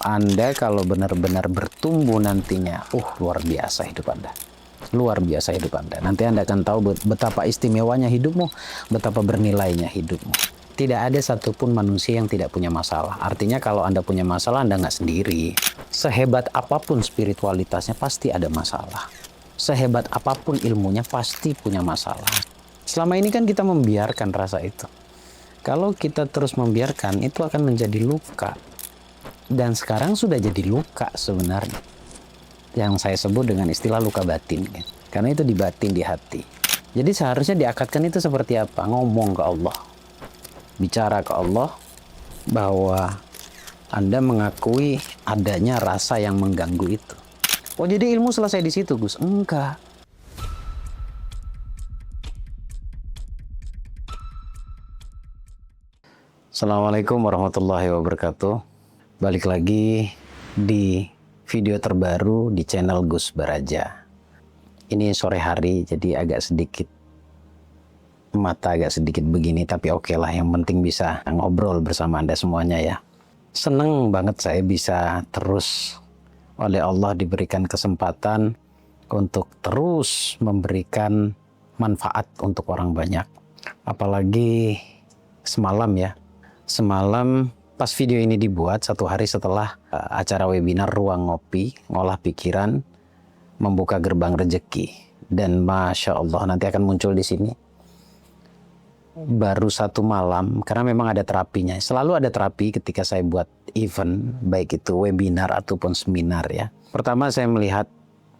Anda kalau benar-benar bertumbuh nantinya, luar biasa hidup Anda. Luar biasa hidup Anda. Nanti Anda akan tahu betapa istimewanya hidupmu, betapa bernilainya hidupmu. Tidak ada satupun manusia yang tidak punya masalah. Artinya kalau Anda punya masalah, Anda nggak sendiri. Sehebat apapun spiritualitasnya, pasti ada masalah. Sehebat apapun ilmunya, pasti punya masalah. Selama ini kan kita membiarkan rasa itu. Kalau kita terus membiarkan, itu akan menjadi luka. Dan sekarang sudah jadi luka sebenarnya. Yang saya sebut dengan istilah luka batin. Karena itu di batin, di hati. Jadi seharusnya diakatkan itu seperti apa? Ngomong ke Allah. Bicara ke Allah bahwa Anda mengakui adanya rasa yang mengganggu itu. Oh, jadi ilmu selesai di situ, Gus? Enggak. Assalamualaikum warahmatullahi wabarakatuh. Balik lagi di video terbaru di channel Gus Baraja. Ini sore hari, jadi agak sedikit mata agak sedikit begini, tapi oke lah, yang penting bisa ngobrol bersama Anda semuanya ya. Seneng banget saya bisa terus oleh Allah diberikan kesempatan untuk terus memberikan manfaat untuk orang banyak. Apalagi semalam ya. Semalam pas video ini dibuat, satu hari setelah acara webinar Ruang Ngopi, Ngolah Pikiran, Membuka Gerbang Rezeki. Dan Masya Allah, nanti akan muncul di sini. Baru satu malam, karena memang ada terapinya. Selalu ada terapi ketika saya buat event, baik itu webinar ataupun seminar ya. Pertama saya melihat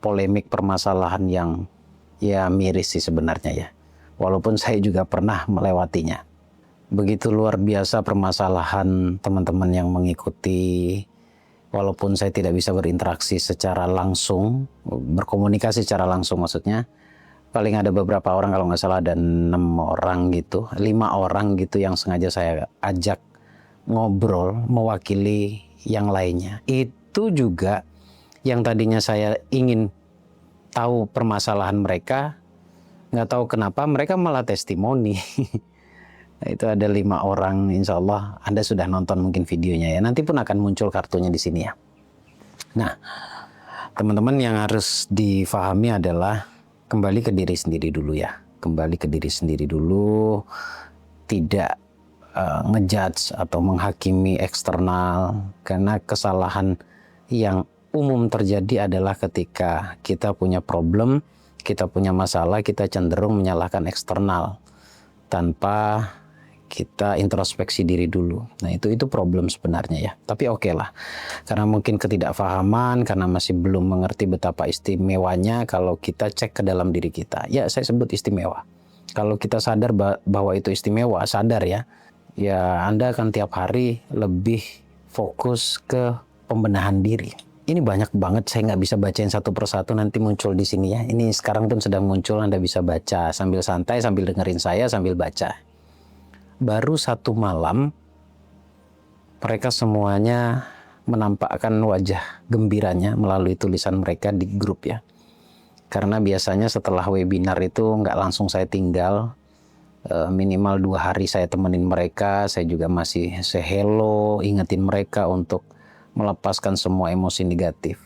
polemik permasalahan yang ya miris sih sebenarnya ya. Walaupun saya juga pernah melewatinya. Begitu luar biasa permasalahan teman-teman yang mengikuti, walaupun saya tidak bisa berinteraksi secara langsung, berkomunikasi secara langsung maksudnya, paling ada beberapa orang, kalau nggak salah ada 6 orang gitu, 5 orang gitu yang sengaja saya ajak ngobrol mewakili yang lainnya. Itu juga yang tadinya saya ingin tahu permasalahan mereka, nggak tahu kenapa mereka malah testimoni. Itu ada 5 orang, insya Allah Anda sudah nonton mungkin videonya ya. Nanti pun akan muncul kartunya di sini ya. Nah, teman-teman yang harus difahami adalah kembali ke diri sendiri dulu ya. Kembali ke diri sendiri dulu, tidak ngejudge atau menghakimi eksternal. Karena kesalahan yang umum terjadi adalah ketika kita punya problem, kita punya masalah, kita cenderung menyalahkan eksternal tanpa kita introspeksi diri dulu. Nah itu problem sebenarnya ya. Tapi oke lah, karena mungkin ketidakfahaman, karena masih belum mengerti betapa istimewanya kalau kita cek ke dalam diri kita. Ya saya sebut istimewa. Kalau kita sadar bahwa itu istimewa, sadar ya, ya Anda akan tiap hari lebih fokus ke pembenahan diri. Ini banyak banget, saya nggak bisa bacain satu persatu, nanti muncul di sini ya. Ini sekarang pun sedang muncul, Anda bisa baca sambil santai, sambil dengerin saya, sambil baca. Baru satu malam, mereka semuanya menampakkan wajah gembiranya melalui tulisan mereka di grup ya. Karena biasanya setelah webinar itu nggak langsung saya tinggal, minimal 2 hari saya temenin mereka, saya juga masih say hello, ingetin mereka untuk melepaskan semua emosi negatif.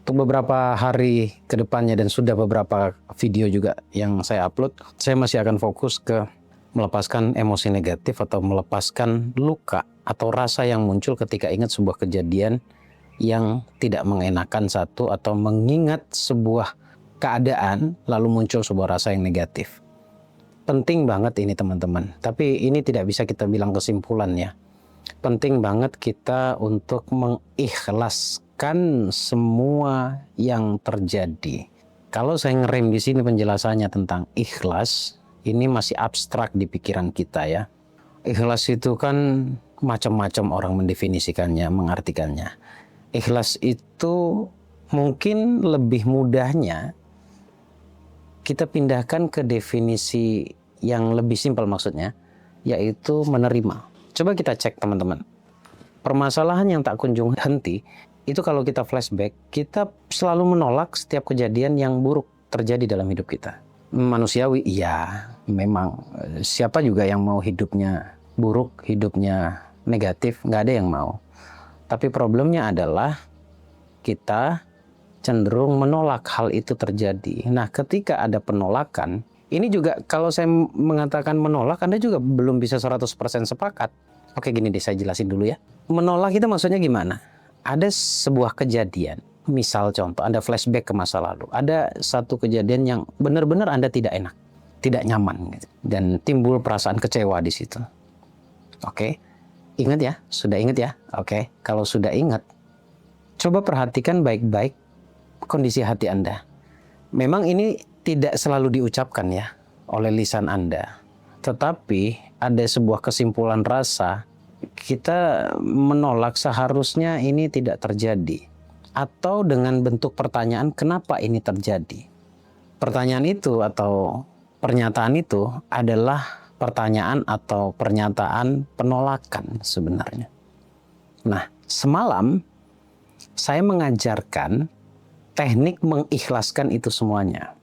Untuk beberapa hari ke depannya dan sudah beberapa video juga yang saya upload, saya masih akan fokus ke melepaskan emosi negatif atau melepaskan luka atau rasa yang muncul ketika ingat sebuah kejadian yang tidak mengenakan satu, atau mengingat sebuah keadaan lalu muncul sebuah rasa yang negatif. Penting banget ini teman-teman, tapi ini tidak bisa kita bilang kesimpulannya. Penting banget kita untuk mengikhlaskan semua yang terjadi. Kalau saya ngerem di sini penjelasannya tentang ikhlas, ini masih abstrak di pikiran kita ya. Ikhlas itu kan macam-macam orang mendefinisikannya, mengartikannya. Ikhlas itu mungkin lebih mudahnya kita pindahkan ke definisi yang lebih simpel maksudnya, yaitu menerima. Coba kita cek teman-teman. Permasalahan yang tak kunjung henti, itu kalau kita flashback, kita selalu menolak setiap kejadian yang buruk terjadi dalam hidup kita. Manusiawi, iya, memang siapa juga yang mau hidupnya buruk, hidupnya negatif, nggak ada yang mau. Tapi problemnya adalah kita cenderung menolak hal itu terjadi. Nah, ketika ada penolakan, ini juga kalau saya mengatakan menolak, Anda juga belum bisa 100% sepakat. Oke, gini deh, saya jelasin dulu ya. Menolak itu maksudnya gimana? Ada sebuah kejadian, misal contoh, Anda flashback ke masa lalu. Ada satu kejadian yang benar-benar Anda tidak enak, tidak nyaman, gitu. Dan timbul perasaan kecewa di situ. Oke, ingat ya? Sudah ingat ya? Oke, kalau sudah ingat, coba perhatikan baik-baik kondisi hati Anda. Memang ini tidak selalu diucapkan ya oleh lisan Anda. Tetapi ada sebuah kesimpulan rasa, kita menolak seharusnya ini tidak terjadi. Atau dengan bentuk pertanyaan, kenapa ini terjadi? Pertanyaan itu atau pernyataan itu adalah pertanyaan atau pernyataan penolakan sebenarnya. Nah, semalam saya mengajarkan teknik mengikhlaskan itu semuanya.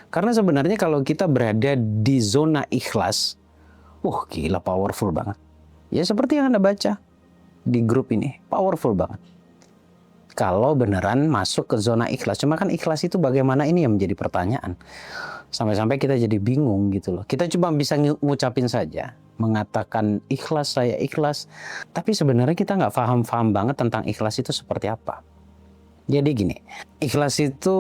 Karena sebenarnya kalau kita berada di zona ikhlas, gila powerful banget. Ya seperti yang Anda baca di grup ini, powerful banget. Kalau beneran masuk ke zona ikhlas. Cuma kan ikhlas itu bagaimana, ini yang menjadi pertanyaan. Sampai-sampai kita jadi bingung gitu loh. Kita cuma bisa ngucapin saja, mengatakan ikhlas, saya ikhlas. Tapi sebenarnya kita nggak paham banget tentang ikhlas itu seperti apa. Jadi gini, ikhlas itu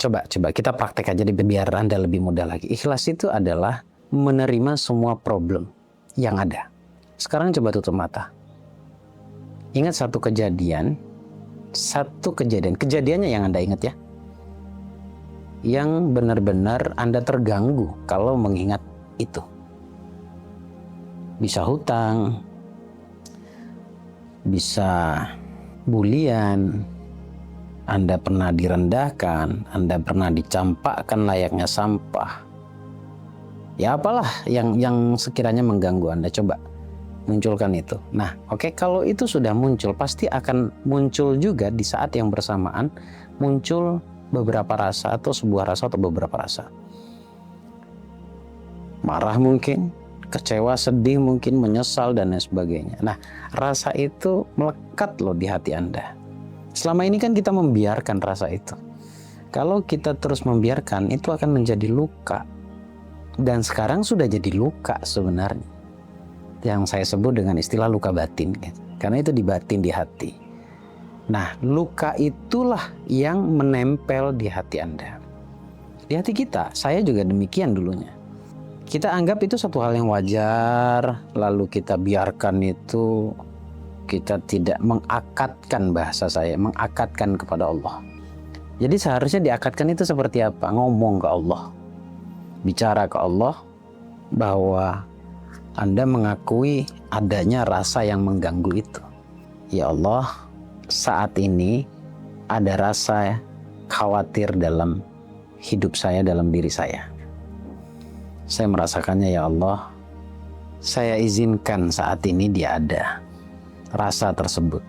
coba kita praktek aja biar Anda lebih mudah lagi. Ikhlas itu adalah menerima semua problem yang ada. Sekarang coba tutup mata. Ingat satu kejadian, kejadiannya yang Anda ingat ya. Yang benar-benar Anda terganggu kalau mengingat itu. Bisa hutang, bisa bulian, Anda pernah direndahkan, Anda pernah dicampakkan layaknya sampah. Ya apalah yang sekiranya mengganggu Anda, coba munculkan itu. Nah, oke, kalau itu sudah muncul, pasti akan muncul juga di saat yang bersamaan muncul beberapa rasa atau sebuah rasa atau beberapa rasa. Marah mungkin, kecewa, sedih mungkin, menyesal dan lain sebagainya. Nah, rasa itu melekat loh di hati Anda. Selama ini kan kita membiarkan rasa itu. Kalau kita terus membiarkan, itu akan menjadi luka. Dan sekarang sudah jadi luka sebenarnya. Yang saya sebut dengan istilah luka batin. Karena itu di batin, di hati. Nah, luka itulah yang menempel di hati Anda. Di hati kita, saya juga demikian dulunya. Kita anggap itu satu hal yang wajar, lalu kita biarkan itu. Kita tidak mengakatkan, bahasa saya, mengakatkan kepada Allah. Jadi seharusnya diakatkan itu seperti apa? Ngomong ke Allah. Bicara ke Allah bahwa Anda mengakui adanya rasa yang mengganggu itu. Ya Allah, saat ini ada rasa khawatir dalam hidup saya, dalam diri saya. Saya merasakannya, ya Allah. Saya izinkan saat ini dia ada. Rasa tersebut,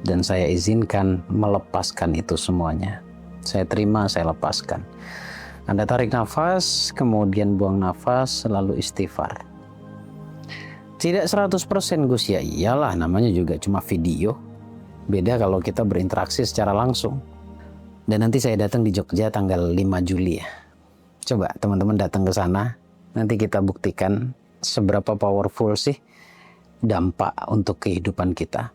dan saya izinkan melepaskan itu semuanya. Saya terima, saya lepaskan. Anda tarik nafas, kemudian buang nafas, lalu istighfar. Tidak 100% Gus, ya iyalah, namanya juga cuma video. Beda kalau kita berinteraksi secara langsung. Dan nanti saya datang di Jogja tanggal 5 Juli ya. Coba teman-teman datang ke sana, nanti kita buktikan seberapa powerful sih dampak untuk kehidupan kita.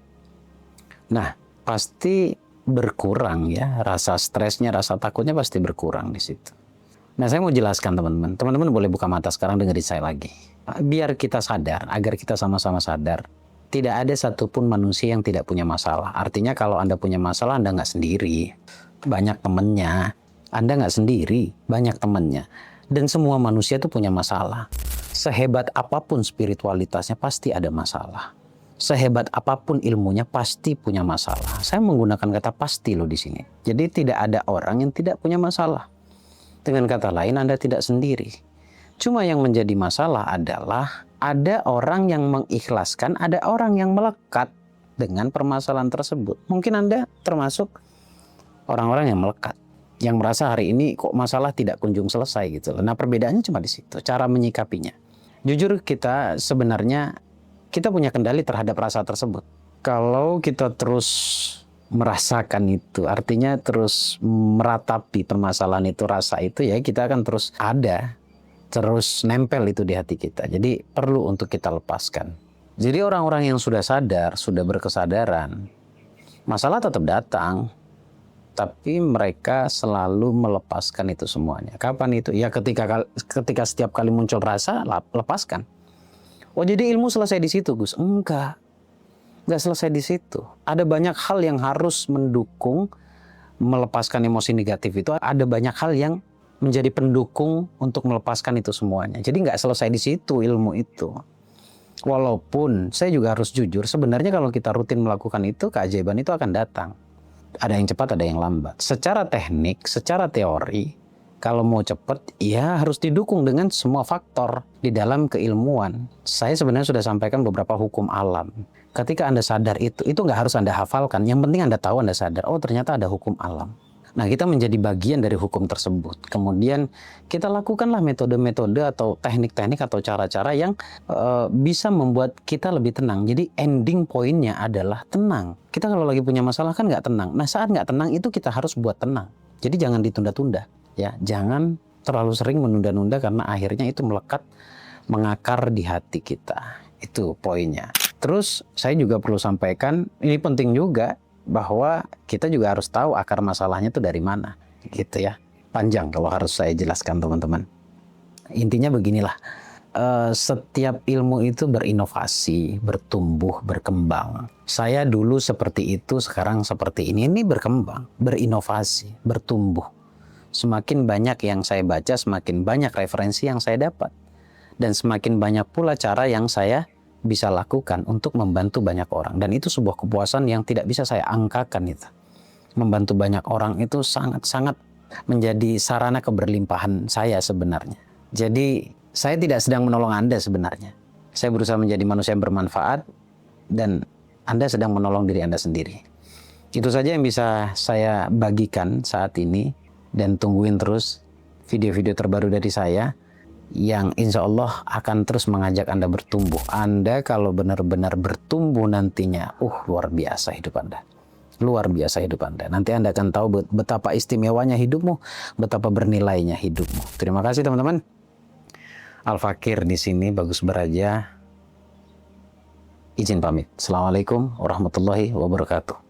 Nah, pasti berkurang ya, rasa stresnya, rasa takutnya pasti berkurang di situ. Nah, saya mau jelaskan teman-teman. Teman-teman boleh buka mata sekarang, dengerin saya lagi. Biar kita sadar, agar kita sama-sama sadar. Tidak ada satupun manusia yang tidak punya masalah. Artinya kalau Anda punya masalah, Anda nggak sendiri. Banyak temennya. Anda nggak sendiri, banyak temennya. Dan semua manusia itu punya masalah. Sehebat apapun spiritualitasnya pasti ada masalah. Sehebat apapun ilmunya pasti punya masalah. Saya menggunakan kata pasti loh di sini. Jadi tidak ada orang yang tidak punya masalah. Dengan kata lain, Anda tidak sendiri. Cuma yang menjadi masalah adalah ada orang yang mengikhlaskan, ada orang yang melekat dengan permasalahan tersebut. Mungkin Anda termasuk orang-orang yang melekat, yang merasa hari ini kok masalah tidak kunjung selesai gitu. Nah, perbedaannya cuma di situ, cara menyikapinya. Jujur kita sebenarnya kita punya kendali terhadap rasa tersebut. Kalau kita terus merasakan itu, artinya terus meratapi permasalahan itu, rasa itu, ya kita akan terus ada, terus nempel itu di hati kita. Jadi perlu untuk kita lepaskan. Jadi orang-orang yang sudah sadar, sudah berkesadaran, masalah tetap datang, tapi mereka selalu melepaskan itu semuanya. Kapan itu? Ya ketika setiap kali muncul rasa, lepaskan. Oh, jadi ilmu selesai di situ, Gus? Nggak selesai di situ. Ada banyak hal yang harus mendukung melepaskan emosi negatif itu. Ada banyak hal yang menjadi pendukung untuk melepaskan itu semuanya. Jadi nggak selesai di situ ilmu itu. Walaupun saya juga harus jujur, sebenarnya kalau kita rutin melakukan itu, keajaiban itu akan datang. Ada yang cepat, ada yang lambat. Secara teknik, secara teori, kalau mau cepat, ya harus didukung dengan semua faktor di dalam keilmuan. Saya sebenarnya sudah sampaikan beberapa hukum alam. Ketika Anda sadar itu nggak harus Anda hafalkan. Yang penting Anda tahu, Anda sadar, oh ternyata ada hukum alam. Nah, kita menjadi bagian dari hukum tersebut. Kemudian kita lakukanlah metode-metode atau teknik-teknik atau cara-cara yang bisa membuat kita lebih tenang. Jadi ending poinnya adalah tenang. Kita kalau lagi punya masalah kan nggak tenang. Nah, saat nggak tenang itu kita harus buat tenang. Jadi jangan ditunda-tunda. Ya, jangan terlalu sering menunda-nunda karena akhirnya itu melekat, mengakar di hati kita. Itu poinnya. Terus saya juga perlu sampaikan, ini penting juga, bahwa kita juga harus tahu akar masalahnya itu dari mana, gitu ya. Panjang kalau harus saya jelaskan, teman-teman. Intinya beginilah, setiap ilmu itu berinovasi, bertumbuh, berkembang. Saya dulu seperti itu, sekarang seperti ini berkembang, berinovasi, bertumbuh. Semakin banyak yang saya baca, semakin banyak referensi yang saya dapat. Dan semakin banyak pula cara yang saya bisa lakukan untuk membantu banyak orang. Dan itu sebuah kepuasan yang tidak bisa saya angkakan itu. Membantu banyak orang itu sangat-sangat menjadi sarana keberlimpahan saya sebenarnya. Jadi saya tidak sedang menolong Anda sebenarnya. Saya berusaha menjadi manusia yang bermanfaat dan Anda sedang menolong diri Anda sendiri. Itu saja yang bisa saya bagikan saat ini, dan tungguin terus video-video terbaru dari saya yang insya Allah akan terus mengajak Anda bertumbuh. Anda kalau benar-benar bertumbuh nantinya, luar biasa hidup Anda. Luar biasa hidup Anda. Nanti Anda akan tahu betapa istimewanya hidupmu, betapa bernilainya hidupmu. Terima kasih teman-teman. Al-Fakir di sini, Bagus Baraja. Izin pamit. Assalamualaikum warahmatullahi wabarakatuh.